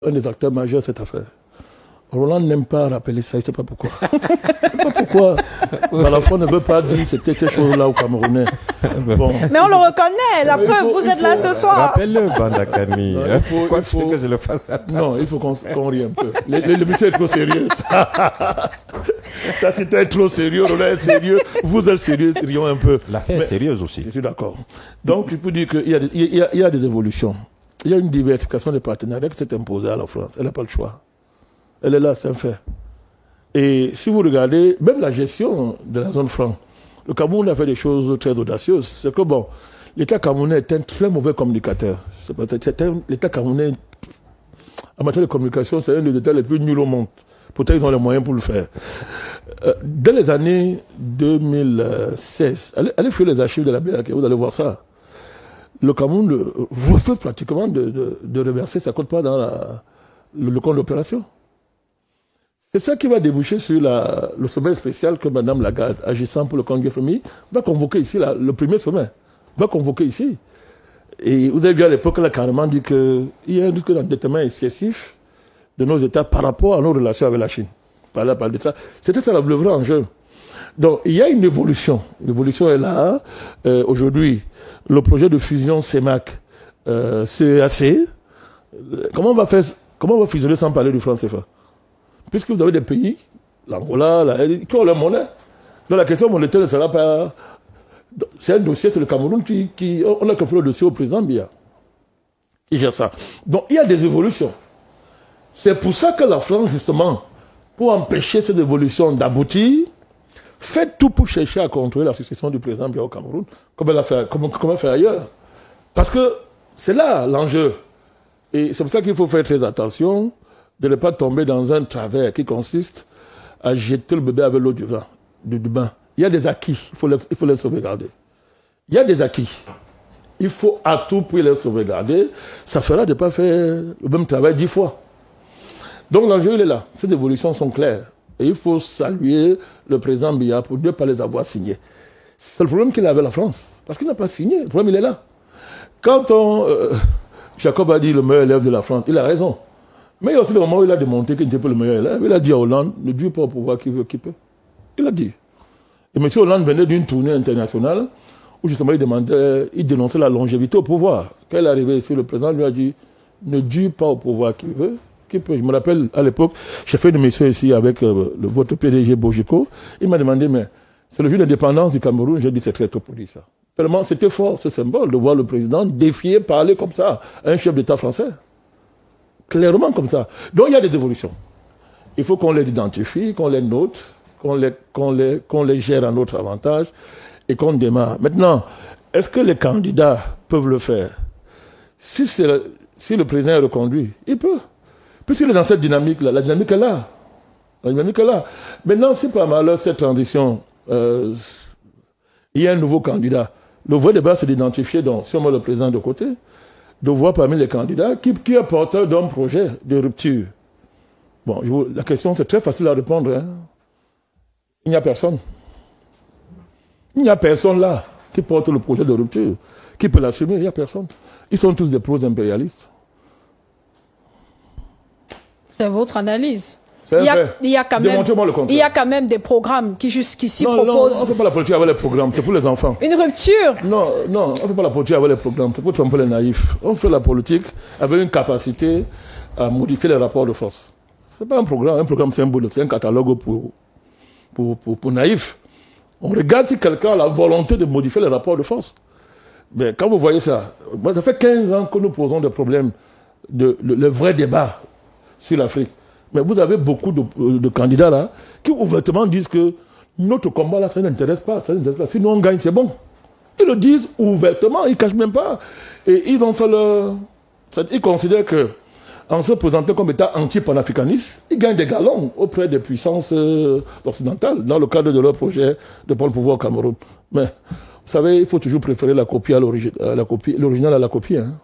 un des acteurs majeurs de cette affaire. Roland n'aime pas rappeler ça, il ne sait pas pourquoi. Pas pourquoi. Balafon ne veut pas dire c'était ces choses-là au Camerounais. Bon. Mais on le reconnaît, la preuve, vous êtes là ce soir. Rappelle-le, Bandakani. Pourquoi tu veux que je le fasse à toi? Non, il faut qu'on rie un peu. Le monsieur est trop sérieux. Ça, c'était trop sérieux, Roland est sérieux. Vous êtes sérieux, rions un peu. L'affaire est sérieuse aussi. Je suis d'accord. Donc, je peux dire qu'il y a des évolutions. Il y a une diversification des partenariats qui s'est imposée à la France. Elle n'a pas le choix. Elle est là, c'est un fait. Et si vous regardez, même la gestion de la zone franc, le Cameroun a fait des choses très audacieuses. C'est que bon, l'État camerounais est un très mauvais communicateur. L'État camerounais, en matière de communication, c'est un des États les plus nuls au monde. Pourtant, ils ont les moyens pour le faire. Dès les années 2016, allez faire les archives de la BRK, vous allez voir ça. Le Cameroun refuse pratiquement de reverser sa quote-part dans le compte d'opération. C'est ça qui va déboucher sur le sommet spécial que Mme Lagarde, agissant pour le compte du FMI, va convoquer ici, le premier sommet, va convoquer ici. Et vous avez vu à l'époque, elle a carrément dit qu'il y a un risque d'endettement excessif de nos États par rapport à nos relations avec la Chine. Parler de ça. C'était ça le vrai enjeu. Donc, il y a une évolution. L'évolution est là. Aujourd'hui, le projet de fusion CEMAC, CEAC, comment on va fusionner sans parler du franc CFA? Puisque vous avez des pays, l'Angola, qui ont leur monnaie. Donc la question monétaire ne sera pas... C'est un dossier, c'est le Cameroun on a confié le dossier au président Biya. Il gère ça. Donc il y a des évolutions. C'est pour ça que la France, justement, pour empêcher cette évolution d'aboutir, fait tout pour chercher à contrôler la succession du président Biya au Cameroun, comme elle a fait ailleurs. Parce que c'est là l'enjeu. Et c'est pour ça qu'il faut faire très attention de ne pas tomber dans un travers qui consiste à jeter le bébé avec l'eau du bain. Il y a des acquis, il faut les sauvegarder. Il y a des acquis. Il faut à tout prix les sauvegarder. Ça fera de ne pas faire le même travail 10 fois. Donc l'enjeu, il est là. Ces évolutions sont claires. Et il faut saluer le président Biya pour ne pas les avoir signés. C'est le problème qu'il a avec la France. Parce qu'il n'a pas signé. Le problème, il est là. Quand Jacob a dit le meilleur élève de la France, il a raison. Mais il y a aussi le moment où il a démontré qu'il n'était pas le meilleur élève. Il a dit à Hollande, ne dis pas au pouvoir qui veut, qui peut. Il a dit. Et M. Hollande venait d'une tournée internationale où justement il dénonçait la longévité au pouvoir. Quand il est arrivé ici, le président lui a dit, ne dis pas au pouvoir qui veut, qui peut. Je me rappelle à l'époque, j'ai fait une émission ici avec votre PDG Bojiko. Il m'a demandé, mais c'est le jour d'indépendance du Cameroun. J'ai dit, c'est très tôt pour dire ça. Tellement c'était fort ce symbole de voir le président défier, parler comme ça à un chef d'État français. Clairement comme ça. Donc il y a des évolutions. Il faut qu'on les identifie, qu'on les note, qu'on les gère à notre avantage et qu'on démarre. Maintenant, est-ce que les candidats peuvent le faire? Si le président est reconduit, il peut. Puisqu'il est dans cette dynamique-là, la dynamique est là. La dynamique est là. Maintenant, si par malheur cette transition, il y a un nouveau candidat, le vrai débat c'est d'identifier, donc, si on met le président de côté, de voir parmi les candidats qui est porteur d'un projet de rupture. Bon, la question, c'est très facile à répondre. Hein. Il n'y a personne. Il n'y a personne là qui porte le projet de rupture. Qui peut l'assumer? Il n'y a personne. Ils sont tous des pro-impérialistes. C'est votre analyse. Il y a quand même des programmes qui jusqu'ici proposent... Non, on ne fait pas la politique avec les programmes, c'est pour les enfants. Une rupture? Non, on ne fait pas la politique avec les programmes, c'est pour tromper les naïfs. On fait la politique avec une capacité à modifier les rapports de force. Ce n'est pas un programme c'est un boulot, c'est un catalogue pour naïfs. On regarde si quelqu'un a la volonté de modifier les rapports de force. Mais quand vous voyez ça, moi, ça fait 15 ans que nous posons des problèmes, le vrai débat sur l'Afrique. Mais vous avez beaucoup de candidats là qui ouvertement disent que notre combat là, ça n'intéresse pas, ça n'intéresse pas. Si nous on gagne, c'est bon. Ils le disent ouvertement, ils ne cachent même pas. Et ils ont fait ils considèrent que en se présentant comme état anti-panafricaniste, ils gagnent des galons auprès des puissances occidentales dans le cadre de leur projet de prendre le pouvoir au Cameroun. Mais vous savez, il faut toujours préférer la copie à l'original à la copie. Hein.